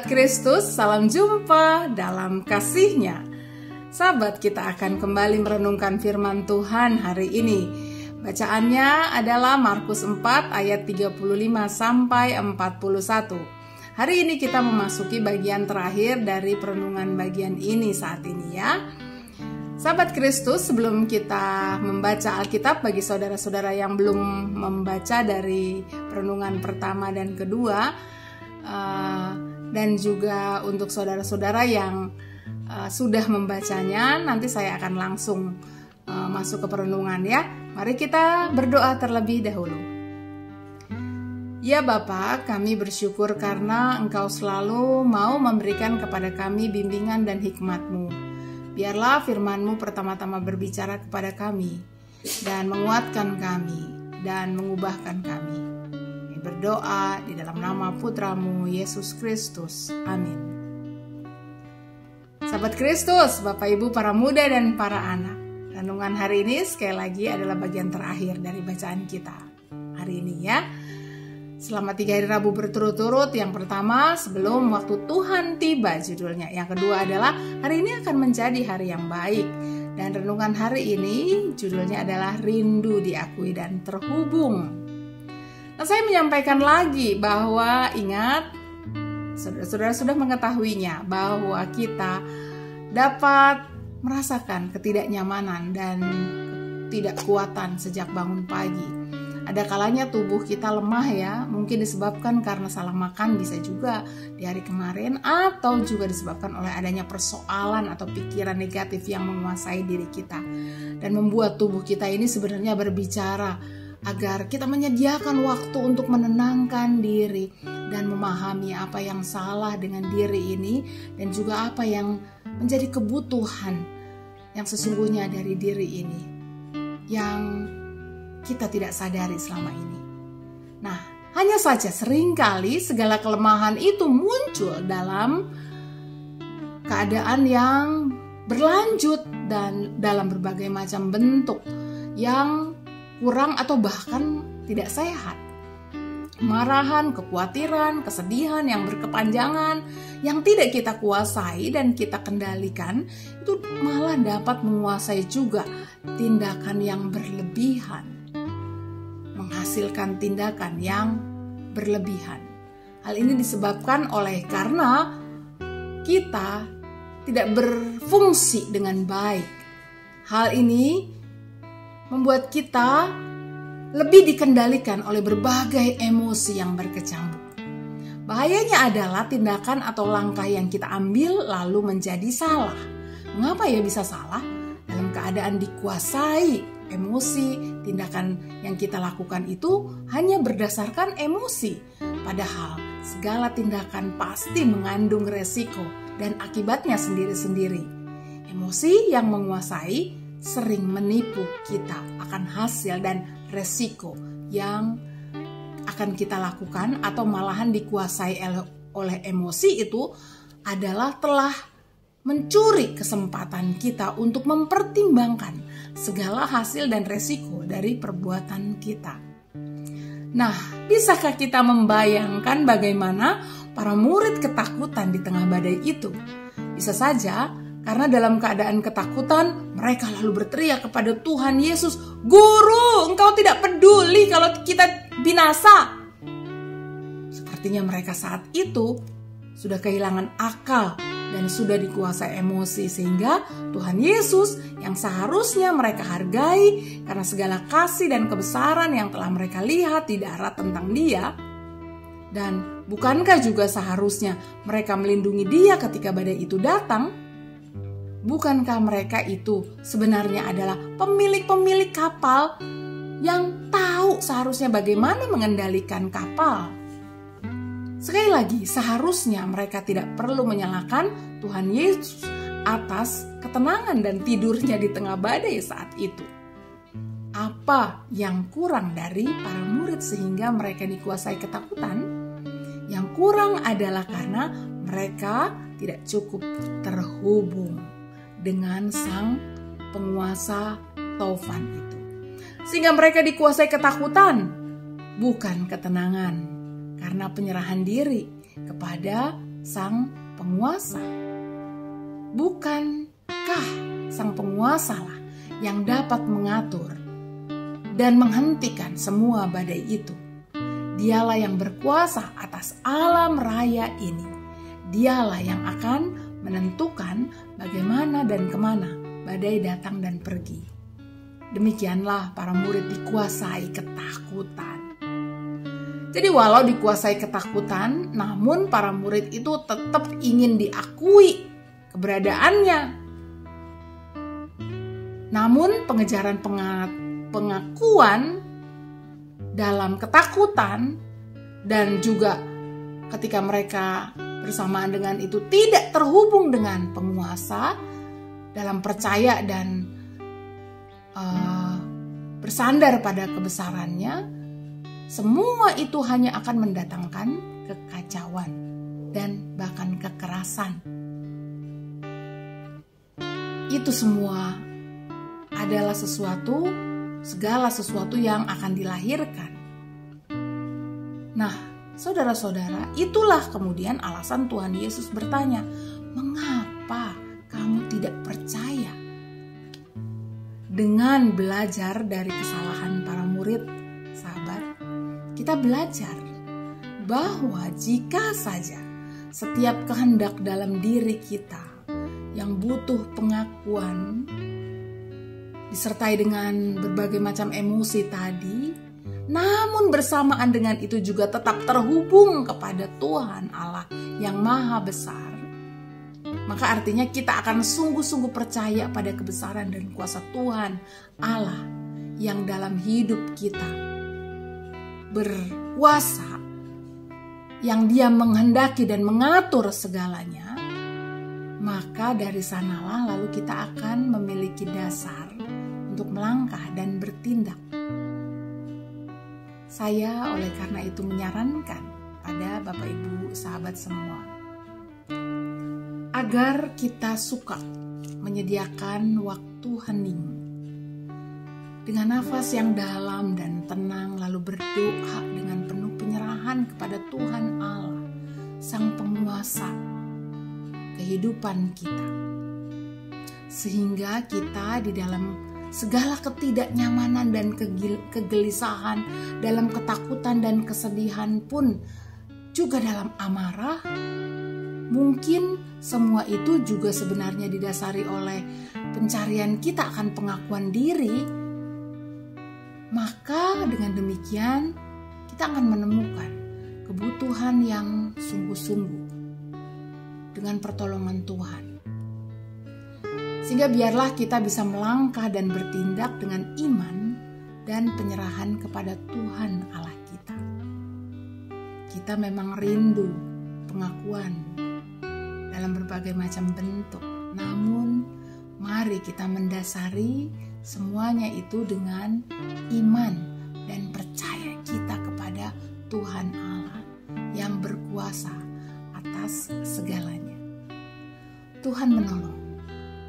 Sahabat Kristus, salam jumpa dalam kasih-Nya. Sahabat, kita akan kembali merenungkan firman Tuhan hari ini. Bacaannya adalah Markus 4 ayat 35 sampai 41. Hari ini kita memasuki bagian terakhir dari perenungan bagian ini saat ini ya. Sahabat Kristus, sebelum kita membaca Alkitab, bagi saudara-saudara yang belum membaca dari perenungan pertama dan kedua, dan juga untuk saudara-saudara yang sudah membacanya, nanti saya akan langsung masuk ke perenungan ya. Mari kita berdoa terlebih dahulu. Ya Bapa, kami bersyukur karena Engkau selalu mau memberikan kepada kami bimbingan dan hikmat-Mu. Biarlah firman-Mu pertama-tama berbicara kepada kami dan menguatkan kami dan mengubahkan kami. Berdoa di dalam nama Putra-Mu Yesus Kristus. Amin. Sahabat Kristus, Bapak Ibu, para muda dan para anak, renungan hari ini sekali lagi adalah bagian terakhir dari bacaan kita hari ini ya. Selama 3 hari Rabu berturut-turut. Yang pertama, sebelum waktu Tuhan tiba, judulnya. Yang kedua adalah hari ini akan menjadi hari yang baik. Dan renungan hari ini judulnya adalah rindu diakui dan terhubung. Nah, saya menyampaikan lagi bahwa ingat, saudara-saudara sudah mengetahuinya, bahwa kita dapat merasakan ketidaknyamanan dan ketidakkuatan sejak bangun pagi. Ada kalanya tubuh kita lemah ya, mungkin disebabkan karena salah makan, bisa juga di hari kemarin, atau juga disebabkan oleh adanya persoalan atau pikiran negatif yang menguasai diri kita dan membuat tubuh kita ini sebenarnya berbicara agar kita menyediakan waktu untuk menenangkan diri dan memahami apa yang salah dengan diri ini dan juga apa yang menjadi kebutuhan yang sesungguhnya dari diri ini yang kita tidak sadari selama ini. Nah, hanya saja seringkali segala kelemahan itu muncul dalam keadaan yang berlanjut dan dalam berbagai macam bentuk yang kurang atau bahkan tidak sehat. Kemarahan, kekhawatiran, kesedihan yang berkepanjangan, yang tidak kita kuasai dan kita kendalikan, itu malah dapat menguasai juga tindakan yang berlebihan, menghasilkan tindakan yang berlebihan. Hal ini disebabkan karena kita tidak berfungsi dengan baik. Hal ini membuat kita lebih dikendalikan oleh berbagai emosi yang berkecamuk. Bahayanya adalah tindakan atau langkah yang kita ambil lalu menjadi salah. Mengapa ya bisa salah? Dalam keadaan dikuasai emosi, tindakan yang kita lakukan itu hanya berdasarkan emosi. Padahal segala tindakan pasti mengandung resiko dan akibatnya sendiri-sendiri. Emosi yang menguasai sering menipu kita akan hasil dan resiko yang akan kita lakukan atau malahan dikuasai oleh emosi itu adalah telah mencuri kesempatan kita untuk mempertimbangkan segala hasil dan resiko dari perbuatan kita. Nah, bisakah kita membayangkan bagaimana para murid ketakutan di tengah badai itu? Bisa saja. Karena dalam keadaan ketakutan, mereka lalu berteriak kepada Tuhan Yesus, "Guru, Engkau tidak peduli kalau kita binasa." Sepertinya mereka saat itu sudah kehilangan akal dan sudah dikuasai emosi, sehingga Tuhan Yesus yang seharusnya mereka hargai karena segala kasih dan kebesaran yang telah mereka lihat di darat tentang Dia. Dan bukankah juga seharusnya mereka melindungi Dia ketika badai itu datang? Bukankah mereka itu sebenarnya adalah pemilik-pemilik kapal yang tahu seharusnya bagaimana mengendalikan kapal? Sekali lagi, seharusnya mereka tidak perlu menyalahkan Tuhan Yesus atas ketenangan dan tidurnya di tengah badai saat itu. Apa yang kurang dari para murid sehingga mereka dikuasai ketakutan? Yang kurang adalah karena mereka tidak cukup terhubung dengan sang penguasa taufan itu. Sehingga mereka dikuasai ketakutan, bukan ketenangan, karena penyerahan diri kepada sang penguasa? Bukankah sang penguasa lah yang dapat mengatur dan menghentikan semua badai itu? Dialah yang berkuasa atas alam raya ini. Dialah yang akan menentukan bagaimana dan kemana badai datang dan pergi. Demikianlah para murid dikuasai ketakutan. Jadi walau dikuasai ketakutan, namun para murid itu tetap ingin diakui keberadaannya. Namun pengejaran pengakuan dalam ketakutan dan juga ketika mereka bersamaan dengan itu tidak terhubung dengan penguasa dalam percaya dan bersandar pada kebesarannya, semua itu hanya akan mendatangkan kekacauan dan bahkan kekerasan. Itu semua adalah segala sesuatu yang akan dilahirkan. Nah, saudara-saudara, itulah kemudian alasan Tuhan Yesus bertanya, "Mengapa kamu tidak percaya?" Dengan belajar dari kesalahan para murid, sahabat, kita belajar bahwa jika saja setiap kehendak dalam diri kita yang butuh pengakuan disertai dengan berbagai macam emosi tadi, namun bersamaan dengan itu juga tetap terhubung kepada Tuhan Allah yang Maha Besar, maka artinya kita akan sungguh-sungguh percaya pada kebesaran dan kuasa Tuhan Allah yang dalam hidup kita berkuasa, yang Dia menghendaki dan mengatur segalanya. Maka dari sanalah lalu kita akan memiliki dasar untuk melangkah dan bertindak. Saya oleh karena itu menyarankan pada Bapak Ibu sahabat semua, agar kita suka menyediakan waktu hening dengan nafas yang dalam dan tenang, lalu berdoa dengan penuh penyerahan kepada Tuhan Allah, Sang Penguasa kehidupan kita, sehingga kita di dalam segala ketidaknyamanan dan kegelisahan, dalam ketakutan dan kesedihan pun, juga dalam amarah, mungkin semua itu juga sebenarnya didasari oleh pencarian kita akan pengakuan diri. Maka dengan demikian kita akan menemukan kebutuhan yang sungguh-sungguh dengan pertolongan Tuhan. Sehingga biarlah kita bisa melangkah dan bertindak dengan iman dan penyerahan kepada Tuhan Allah kita. Kita memang rindu pengakuan dalam berbagai macam bentuk. Namun mari kita mendasari semuanya itu dengan iman dan percaya kita kepada Tuhan Allah yang berkuasa atas segalanya. Tuhan menolong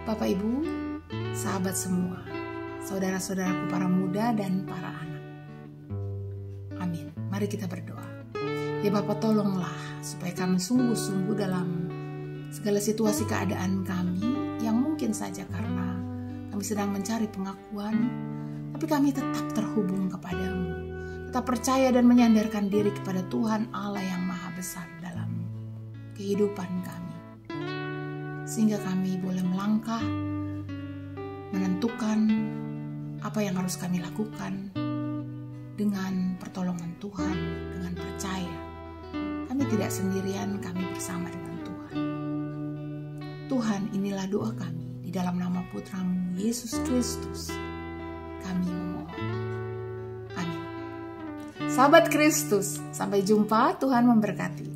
Bapak Ibu, sahabat semua, saudara-saudaraku para muda dan para anak. Amin. Mari kita berdoa. Ya Bapa, tolonglah supaya kami sungguh-sungguh dalam segala situasi keadaan kami yang mungkin saja karena kami sedang mencari pengakuan, tapi kami tetap terhubung kepadamu, tetap percaya dan menyandarkan diri kepada Tuhan Allah yang Maha Besar dalam kehidupan kami, sehingga kami boleh melangkah, menentukan apa yang harus kami lakukan dengan pertolongan Tuhan, dengan percaya kami tidak sendirian, kami bersama dengan Tuhan. Tuhan, inilah doa kami di dalam nama Putra-Mu Yesus Kristus. Kami memohon. Amin. Sahabat Kristus, sampai jumpa. Tuhan memberkati.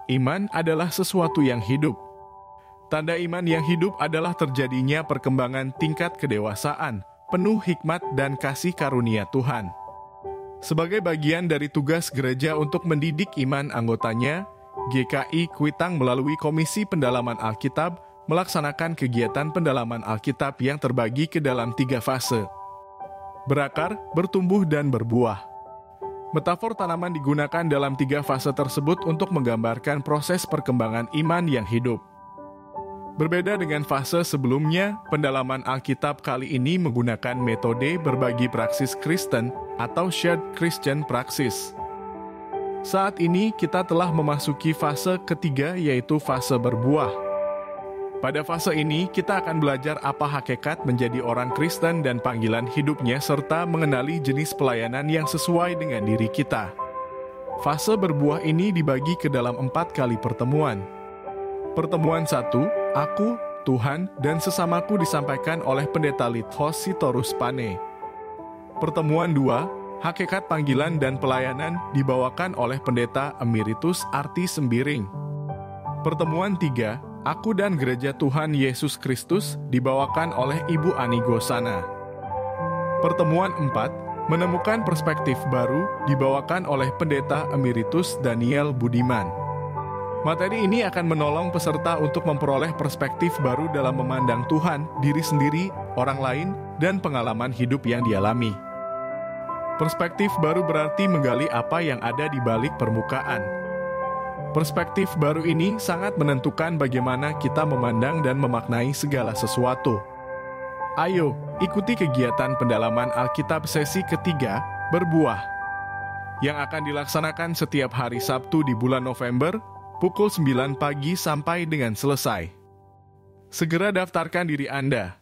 Iman adalah sesuatu yang hidup. Tanda iman yang hidup adalah terjadinya perkembangan tingkat kedewasaan, penuh hikmat dan kasih karunia Tuhan. Sebagai bagian dari tugas gereja untuk mendidik iman anggotanya, GKI Kuitang melalui Komisi Pendalaman Alkitab melaksanakan kegiatan pendalaman Alkitab yang terbagi ke dalam 3 fase. Berakar, bertumbuh, dan berbuah. Metafor tanaman digunakan dalam 3 fase tersebut untuk menggambarkan proses perkembangan iman yang hidup. Berbeda dengan fase sebelumnya, pendalaman Alkitab kali ini menggunakan metode berbagi praksis Kristen atau Shared Christian Praxis. Saat ini kita telah memasuki fase ketiga, yaitu fase berbuah. Pada fase ini, kita akan belajar apa hakikat menjadi orang Kristen dan panggilan hidupnya, serta mengenali jenis pelayanan yang sesuai dengan diri kita. Fase berbuah ini dibagi ke dalam 4 kali pertemuan. Pertemuan 1, Aku, Tuhan, dan Sesamaku disampaikan oleh Pendeta Lithos Sitorus Pane. Pertemuan 2, Hakikat Panggilan dan Pelayanan dibawakan oleh Pendeta Emeritus Arti Sembiring. Pertemuan 3, Aku dan Gereja Tuhan Yesus Kristus dibawakan oleh Ibu Ani Gosana. Pertemuan 4, Menemukan Perspektif Baru dibawakan oleh Pendeta Emeritus Daniel Budiman. Materi ini akan menolong peserta untuk memperoleh perspektif baru dalam memandang Tuhan, diri sendiri, orang lain, dan pengalaman hidup yang dialami. Perspektif baru berarti menggali apa yang ada di balik permukaan. Perspektif baru ini sangat menentukan bagaimana kita memandang dan memaknai segala sesuatu. Ayo, ikuti kegiatan pendalaman Alkitab sesi ketiga, Berbuah, yang akan dilaksanakan setiap hari Sabtu di bulan November, pukul 9 pagi sampai dengan selesai. Segera daftarkan diri Anda.